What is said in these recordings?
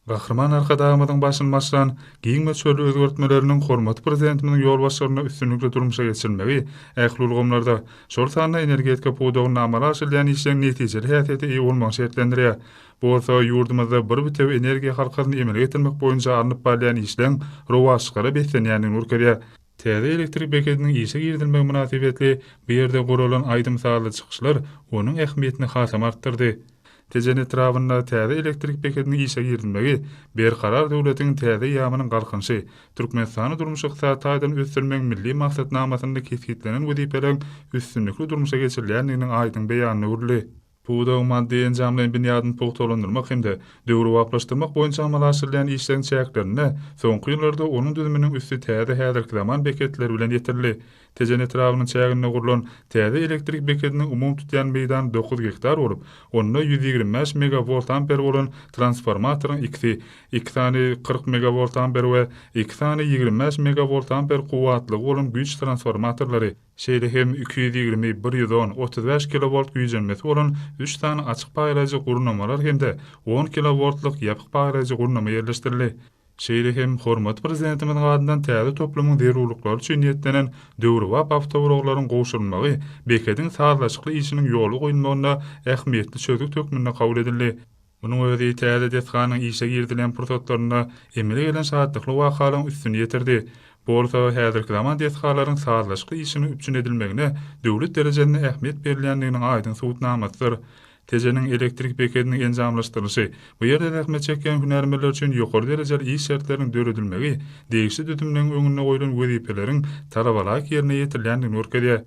Гахрман arkadaşymyň başynmaşdan giňme çöl özgörtmeleriniň hormat prezidentimiň ýol başlaryna üstünlikle durmuşa geçirilmegi, ähli şol sanyna energetika puwdagyny amala aşylýan işleň netijeli häsiýeti iyi bolmagy şertlendirýär. Bu bolsa ýurdumyzda bir bitew energiýa halkaryny emele getirmek boýunça arnyp barýan işleň rowaşyklary beslenýäniň urkarýar. Täze elektrik beketiniň işe girdilmegi münasibetli bu ýerde guralan aýdym sağly çykyşlar onuň ähmiýetini hasam artdyrdy. Tejen etrafında täze elektrik beketiniň işe girilmegi berkarar döwletiň täze ýamynyň galkynşy, Türkmenistany durmuş ykdysadyny ösdürmek milli maksatnamasyny kesgitlenen wezipeleň üstünlikli durmuşa geçirilýändiginiň aýdym beýanyny urly. Bu da maddi enjamlaryň binýadyny pogtalandyrmak hemde döwri wagtlaşdyrmak boýunça amala aşyrylýan işleň çäklerini soňky ýyllarda onuň düzüminiň üstü täze häzirki zaman beketleri bilen ýetirildi. Tejen etrafynyň çägine gurulan täze elektrik beketiniň umum tutýan meýdan 9 hektar bolup, onda 125 megavolt amper bolan transformatoryň iki tane 40 megavolt amper we iki tane 25 megavolt amper kuwatlygy bolan güýç transformatorlary, şeýle hem 220-110-35 kilovolt güýjenmesi bolan 3 tane açyk paýraýjy gurnamalar hemde 10 kilovoltlyk ýapyk paýraýjy gurnama ýerleşdirildi. Şeýle hem hormat prezidentimiň adyndan täze toplumyň derwurluklary üçin niýetlenen döwri wap awtowroglaryň gowşulmagy beketiň sağlaşykly işiniň ýoly goýulmagyna ähmiýetli çözük tökmünde kabul edildi. Munyň özi täze desganyň işe girdilen pursatlaryna emele gelen şahatlykly wakalaryň üstüne ýetirdi. Bolsa häzirki zaman desgalaryň sağlaşykly işini üpçün edilmegine döwlet derejesinde ähmiýet berilýändiginiň aýdym subutnamasydyr. Tejeniň elektrik beketiniň enjamlaşdyryşy, bu ýerde ähmiýet çekýän hünärmeler üçin ýokary derejeli iş şertleriniň döredilmegi, degişli dütümleriň öňüne goýulan wezipeleriň talabalaryk ýerine ýetirilýändigini urkarýar.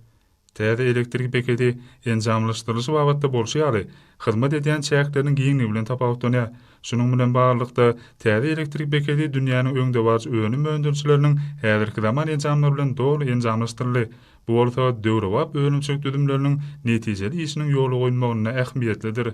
Täze elektrik beketi enjamlaşdyryşy babatda bolşýary, hyzmat edýän çäkleriniň giňini bilen tapawutlanýar. Şunuň bilen barlykda täze elektrik beketi dünýäniň öňde barjy önüm öndürçileriniň häzirki zaman enjamlary bilen dogry enjamlaşdyryldy. Bu bolsa döwri wap önümçük düdümleriniň netijeli işiniň ýoly goýulmagyna ähmiýetlidir.